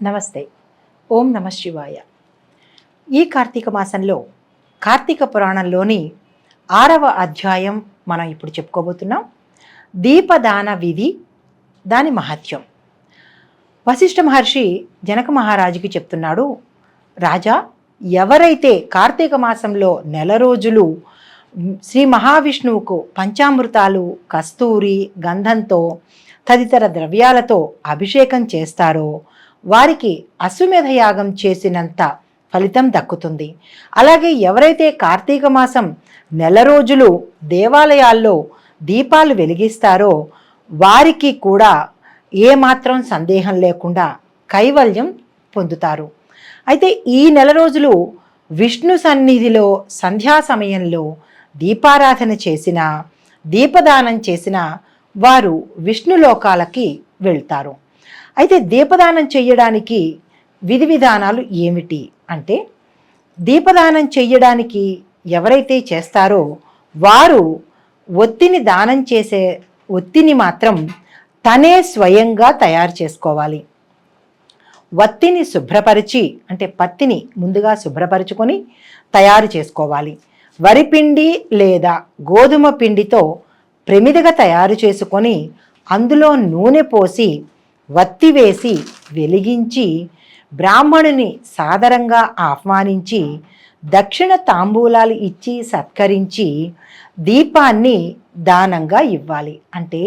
నమస్తే. ఓం నమ శివాయ. ఈ కార్తీక మాసంలో కార్తీక పురాణంలోని 6వ అధ్యాయం మనం ఇప్పుడు చెప్పుకోబోతున్నాం. దీపదాన విధి, దాని మహత్యం. వశిష్ఠ మహర్షి జనక మహారాజుకి చెప్తున్నాడు, రాజా, ఎవరైతే కార్తీక మాసంలో నెల రోజులు శ్రీ మహావిష్ణువుకు పంచామృతాలు, కస్తూరి, గంధంతో తదితర ద్రవ్యాలతో అభిషేకం చేస్తారో వారికి అశ్వమేధ యాగం చేసినంత ఫలితం దక్కుతుంది. అలాగే ఎవరైతే కార్తీక మాసం నెల రోజులు దేవాలయాల్లో దీపాలు వెలిగిస్తారో వారికి కూడా ఏమాత్రం సందేహం లేకుండా కైవల్యం పొందుతారు. అయితే ఈ నెల రోజులు విష్ణు సన్నిధిలో సంధ్యా సమయంలో దీపారాధన చేసిన, దీపదానం చేసిన వారు విష్ణులోకాలకి వెళ్తారు. అయితే దీపదానం చెయ్యడానికి విధి విధానాలు ఏమిటి అంటే, దీపదానం చెయ్యడానికి ఎవరైతే చేస్తారో వారు ఒత్తిని దానం చేసే ఒత్తిని మాత్రం తనే స్వయంగా తయారు చేసుకోవాలి. వత్తిని శుభ్రపరిచి, అంటే పత్తిని ముందుగా శుభ్రపరుచుకొని తయారు చేసుకోవాలి. వరిపిండి లేదా గోధుమ పిండితో ప్రమిదగా తయారు చేసుకొని అందులో నూనె పోసి వత్తి వేసి వెలిగించి బ్రాహ్మణుని సాదరంగా ఆహ్వానించి దక్షిణ తాంబూలాలు ఇచ్చి సత్కరించి దీపాన్ని దానంగా ఇవ్వాలి. అంటే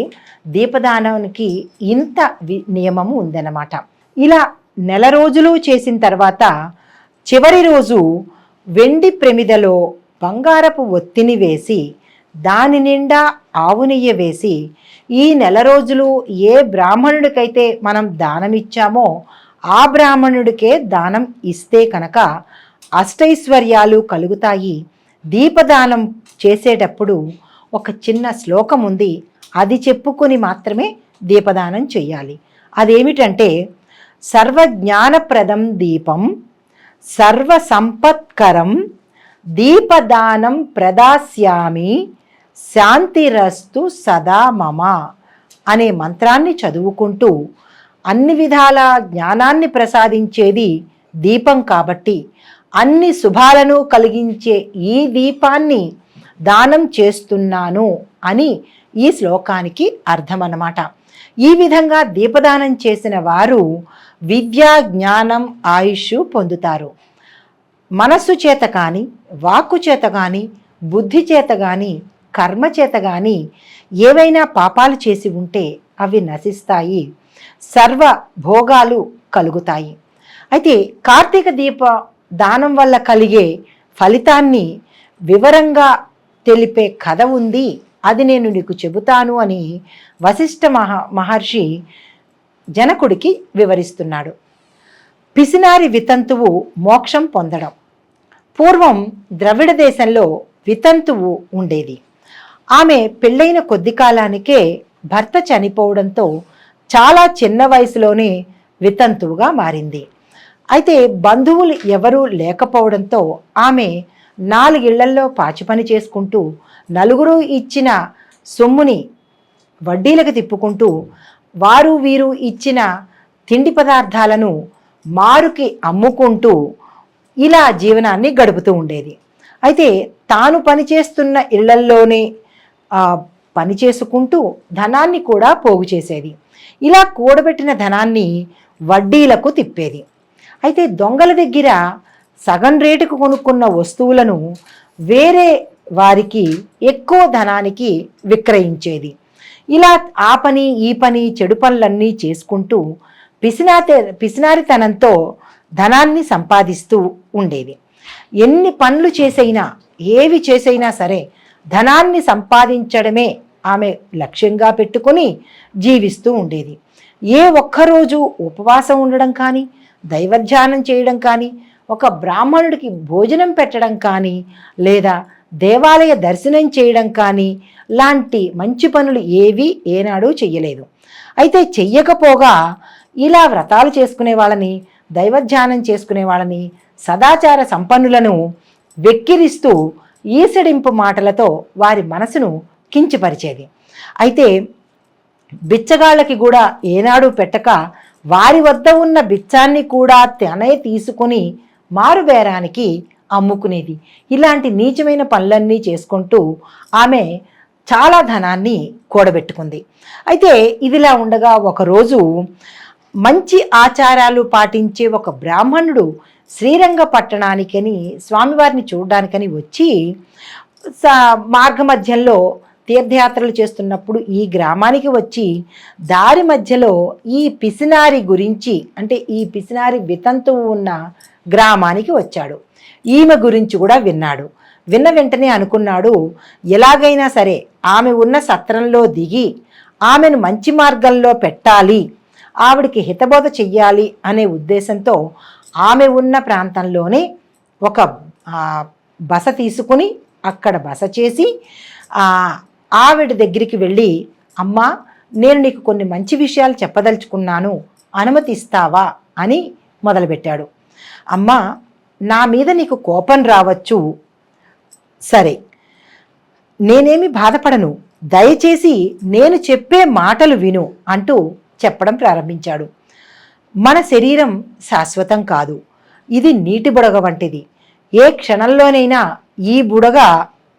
దీపదానానికి ఇంత నియమము ఉందన్నమాట. ఇలా నెల రోజులు చేసిన తర్వాత చివరి రోజు వెండి ప్రమిదలో బంగారపు ఒత్తిని వేసి దాని నిండా ఆవు నెయ్యి వేసి ఈ నెల రోజులు ఏ బ్రాహ్మణుడికైతే మనం దానం ఇచ్చామో ఆ బ్రాహ్మణుడికే దానం ఇస్తే కనుక అష్టైశ్వర్యాలు కలుగుతాయి. దీపదానం చేసేటప్పుడు ఒక చిన్న శ్లోకం ఉంది, అది చెప్పుకొని మాత్రమే దీపదానం చెయ్యాలి. అదేమిటంటే, సర్వజ్ఞానప్రదం దీపం సర్వసంపత్కరం దీపదానం ప్రదాస్యామి శాంతిరస్తు సదా మమ అనే మంత్రాన్ని చదువుకుంటూ అన్ని విధాల జ్ఞానాన్ని ప్రసాదించేది దీపం కాబట్టి అన్ని శుభాలను కలిగించే ఈ దీపాన్ని దానం చేస్తున్నాను అని ఈ శ్లోకానికి అర్థం అన్నమాట. ఈ విధంగా దీపదానం చేసిన వారు విద్యా, జ్ఞానం, ఆయుష్ పొందుతారు. మనస్సు చేత కానీ, వాక్కు చేత కానీ, బుద్ధి చేత కానీ, కర్మ చేత కానీ ఏవైనా పాపాలు చేసి ఉంటే అవి నశిస్తాయి, సర్వ భోగాలు కలుగుతాయి. అయితే కార్తీక దీప దానం వల్ల కలిగే ఫలితాన్ని వివరంగా తెలిపే కథ ఉంది, అది నేను నీకు చెబుతాను అని వశిష్ఠ మహర్షి జనకుడికి వివరిస్తున్నాడు. పిసినారి వితంతువు మోక్షం పొందడం. పూర్వం ద్రవిడ దేశంలో వితంతువు ఉండేది. ఆమె పెళ్ళైన కొద్ది కాలానికే భర్త చనిపోవడంతో చాలా చిన్న వయసులోనే వితంతువుగా మారింది. అయితే బంధువులు ఎవరూ లేకపోవడంతో ఆమె 4 ఇళ్లల్లో పాచి పని చేసుకుంటూ నలుగురు ఇచ్చిన సొమ్ముని వడ్డీలకు తిప్పుకుంటూ వారు వీరు ఇచ్చిన తిండి పదార్థాలను మారుకి అమ్ముకుంటూ ఇలా జీవనాన్ని గడుపుతూ ఉండేది. అయితే తాను పనిచేస్తున్న ఇళ్లల్లోనే పని చేసుకుంటూ ధనాన్ని కూడా పోగు చేసేది. ఇలా కూడబెట్టిన ధనాన్ని వడ్డీలకు తిప్పేది. అయితే దొంగల దగ్గర సగం రేటుకు కొనుక్కున్న వస్తువులను వేరే వారికి ఎక్కువ ధనానికి విక్రయించేది. ఇలా ఆ పని ఈ పని చెడు పనులన్నీ చేసుకుంటూ పిసినారితనంతో ధనాన్ని సంపాదిస్తూ ఉండేది. ఎన్ని పనులు చేసైనా, ఏవి చేసైనా సరే ధనాన్ని సంపాదించడమే ఆమె లక్ష్యంగా పెట్టుకొని జీవిస్తూ ఉండేది. ఏ ఒక్కరోజు ఉపవాసం ఉండడం కానీ, దైవధ్యానం చేయడం కానీ, ఒక బ్రాహ్మణుడికి భోజనం పెట్టడం కానీ, లేదా దేవాలయ దర్శనం చేయడం కానీ లాంటి మంచి పనులు ఏవి ఏనాడు చెయ్యలేదు. అయితే చెయ్యకపోగా ఇలా వ్రతాలు చేసుకునే వాళ్ళని, దైవధ్యానం చేసుకునే వాళ్ళని, సదాచార సంపన్నులను వెక్కిరిస్తూ ఈసడింపు మాటలతో వారి మనసును కించపరిచేది. అయితే బిచ్చగాళ్ళకి కూడా ఏనాడు పెట్టక వారి వద్ద ఉన్న బిచ్చాన్ని కూడా తనే తీసుకుని మారుబేరానికి అమ్ముకునేది. ఇలాంటి నీచమైన పనులన్నీ చేసుకుంటూ ఆమె చాలా ధనాన్ని కూడబెట్టుకుంది. అయితే ఇదిలా ఉండగా ఒకరోజు మంచి ఆచారాలు పాటించే ఒక బ్రాహ్మణుడు శ్రీరంగపట్టణానికని స్వామివారిని చూడడానికని వచ్చి మార్గమధ్యంలో తీర్థయాత్రలు చేస్తున్నప్పుడు ఈ గ్రామానికి వచ్చి దారి మధ్యలో ఈ పిసినారి గురించి, అంటే ఈ పిసినారి వితంతువు ఉన్న గ్రామానికి వచ్చాడు. ఈమె గురించి కూడా విన్నాడు. విన్న వెంటనే అనుకున్నాడు, ఎలాగైనా సరే ఆమె ఉన్న సత్రంలో దిగి ఆమెను మంచి మార్గంలో పెట్టాలి, ఆవిడికి హితబోధ చెయ్యాలి అనే ఉద్దేశంతో ఆమె ఉన్న ప్రాంతంలోనే ఒక బస తీసుకుని అక్కడ బస చేసి ఆవిడ దగ్గరికి వెళ్ళి, అమ్మా నేను నీకు కొన్ని మంచి విషయాలు చెప్పదలుచుకున్నాను, అనుమతిస్తావా అని మొదలుపెట్టాడు. అమ్మా నా మీద నీకు కోపం రావచ్చు, సరే నేనేమి బాధపడను, దయచేసి నేను చెప్పే మాటలు విను అంటూ చెప్పడం ప్రారంభించాడు. మన శరీరం శాశ్వతం కాదు, ఇది నీటి బుడగ వంటిది. ఏ క్షణంలోనైనా ఈ బుడగ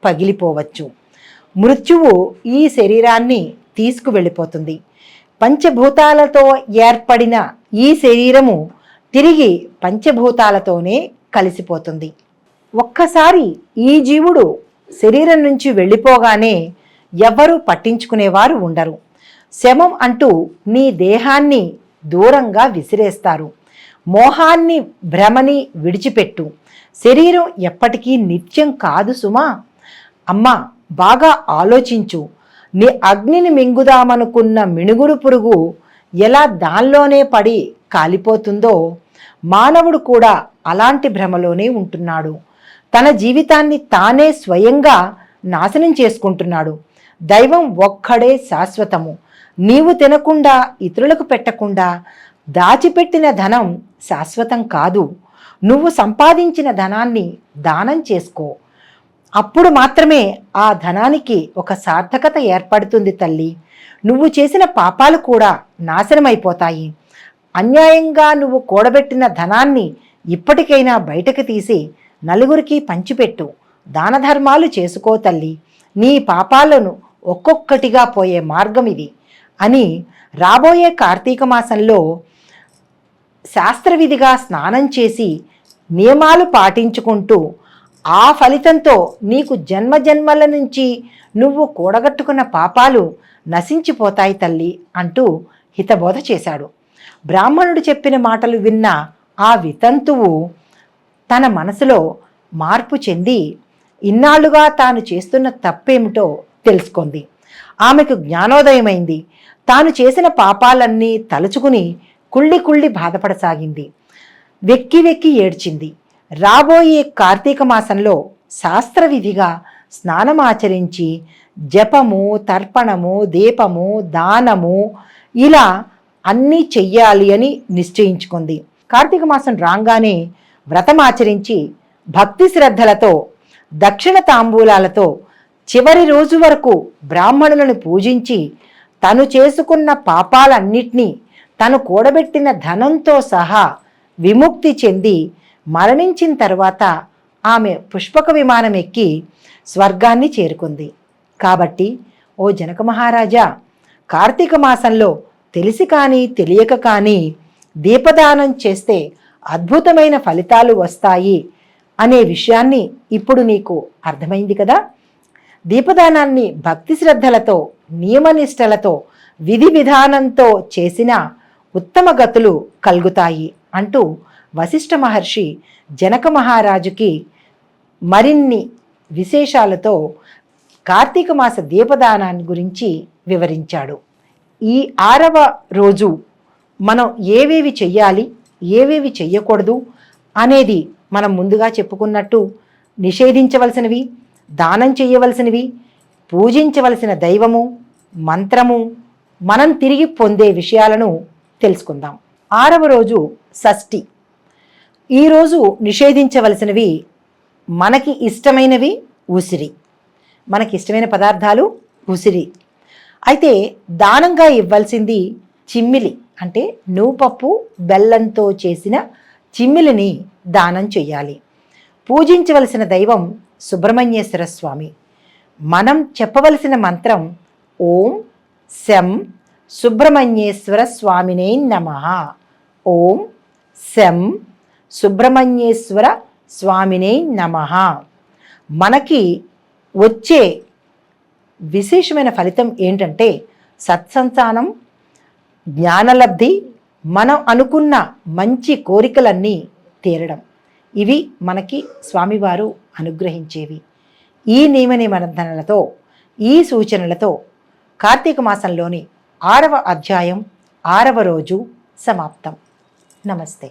పగిలిపోవచ్చు. మృత్యువు ఈ శరీరాన్ని తీసుకువెళ్ళిపోతుంది. పంచభూతాలతో ఏర్పడిన ఈ శరీరము తిరిగి పంచభూతాలతోనే కలిసిపోతుంది. ఒక్కసారి ఈ జీవుడు శరీరం నుంచి వెళ్ళిపోగానే ఎవరూ పట్టించుకునేవారు ఉండరు. శమం అంటూ నీ దేహాన్ని దూరంగా విసిరేస్తారు. మోహాన్ని భ్రమని విడిచిపెట్టు. శరీరం ఎప్పటికీ నిత్యం కాదు సుమా. అమ్మా బాగా ఆలోచించు. నీ అగ్నిని మింగుదామనుకున్న మిణుగురు పురుగు ఎలా దానిలోనే పడి కాలిపోతుందో మానవుడు కూడా అలాంటి భ్రమలోనే ఉంటున్నాడు. తన జీవితాన్ని తానే స్వయంగా నాశనం చేసుకుంటున్నాడు. దైవం ఒక్కడే శాశ్వతము. నీవు తినకుండా ఇతరులకు పెట్టకుండా దాచిపెట్టిన ధనం శాశ్వతం కాదు. నువ్వు సంపాదించిన ధనాన్ని దానం చేసుకో. అప్పుడు మాత్రమే ఆ ధనానికి ఒక సార్థకత ఏర్పడుతుంది తల్లి. నువ్వు చేసిన పాపాలు కూడా నాశనమైపోతాయి. అన్యాయంగా నువ్వు కూడబెట్టిన ధనాన్ని ఇప్పటికైనా బయటకు తీసి నలుగురికి పంచిపెట్టు. దాన ధర్మాలు చేసుకో తల్లి. నీ పాపాలను ఒక్కొక్కటిగా పోయే మార్గం ఇది అని రాబోయే కార్తీక మాసంలో శాస్త్రవిధిగా స్నానం చేసి నియమాలు పాటించుకుంటూ ఆ ఫలితంతో నీకు జన్మజన్మల నుంచి నువ్వు కూడగట్టుకున్న పాపాలు నశించిపోతాయి తల్లి అంటూ హితబోధ చేశాడు. బ్రాహ్మణుడు చెప్పిన మాటలు విన్న ఆ వితంతువు తన మనసులో మార్పు చెంది ఇన్నాళ్లుగా తాను చేస్తున్న తప్పేమిటో తెలుసుకుంది. ఆమెకు జ్ఞానోదయమైంది. తాను చేసిన పాపాలన్నీ తలుచుకుని కుళ్ళి బాధపడసాగింది. వెక్కి వెక్కి ఏడ్చింది. రాబోయే కార్తీక మాసంలో శాస్త్రవిధిగా స్నానమాచరించి జపము, తర్పణము, దీపము, దానము ఇలా అన్నీ చెయ్యాలి అని నిశ్చయించుకుంది. కార్తీక మాసం రాగానే వ్రతమాచరించి భక్తి శ్రద్ధలతో దక్షిణ తాంబూలాలతో చివరి రోజు వరకు బ్రాహ్మణులను పూజించి తను చేసుకున్న పాపాలన్నిటినీ తను కూడబెట్టిన ధనంతో సహా విముక్తి చెంది మరణించిన తర్వాత ఆమె పుష్పక విమానం ఎక్కి స్వర్గాన్ని చేరుకుంది. కాబట్టి ఓ జనక మహారాజా, కార్తీక మాసంలో తెలిసి కానీ తెలియక కానీ దీపదానం చేస్తే అద్భుతమైన ఫలితాలు వస్తాయి అనే విషయాన్ని ఇప్పుడు నీకు అర్థమైంది కదా. దీపదానాన్ని భక్తి శ్రద్ధలతో నియమనిష్టలతో విధి విధానంతో చేసిన ఉత్తమ గతులు కలుగుతాయి అంటూ వశిష్ఠ మహర్షి జనక మహారాజుకి మరిన్ని విశేషాలతో కార్తీక మాస దీపదానాన్ని గురించి వివరించాడు. ఈ 6వ రోజు మనం ఏవేవి చెయ్యాలి, ఏవేవి చెయ్యకూడదు అనేది మనం ముందుగా చెప్పుకున్నట్టు నిషేధించవలసినవి, దానం చేయవలసినవి, పూజించవలసిన దైవము, మంత్రము, మనం తిరిగి పొందే విషయాలను తెలుసుకుందాం. 6వ రోజు షష్ఠి. ఈరోజు నిషేధించవలసినవి మనకి ఇష్టమైనవి ఉసిరి. మనకి ఇష్టమైన పదార్థాలు ఉసిరి. అయితే దానంగా ఇవ్వాల్సింది చిమ్మిలి అంటే నూపప్పు బెల్లంతో చేసిన చిమ్మిలిని దానం చెయ్యాలి. పూజించవలసిన దైవం సుబ్రహ్మణ్యేశ్వర స్వామి. మనం చెప్పవలసిన మంత్రం ఓం శం సుబ్రహ్మణ్యేశ్వర స్వామినే నమః. ఓం శం సుబ్రహ్మణ్యేశ్వర స్వామినే నమః. మనకి వచ్చే విశేషమైన ఫలితం ఏంటంటే సత్సంతానం, జ్ఞానలబ్ధి, మనం అనుకున్న మంచి కోరికలన్నీ తీరడం. ఇవి మనకి స్వామివారు అనుగ్రహించేవి. ఈ నియమ నిబంధనలతో, ఈ సూచనలతో కార్తీక మాసంలోని 6వ అధ్యాయం 6వ రోజు సమాప్తం. నమస్తే.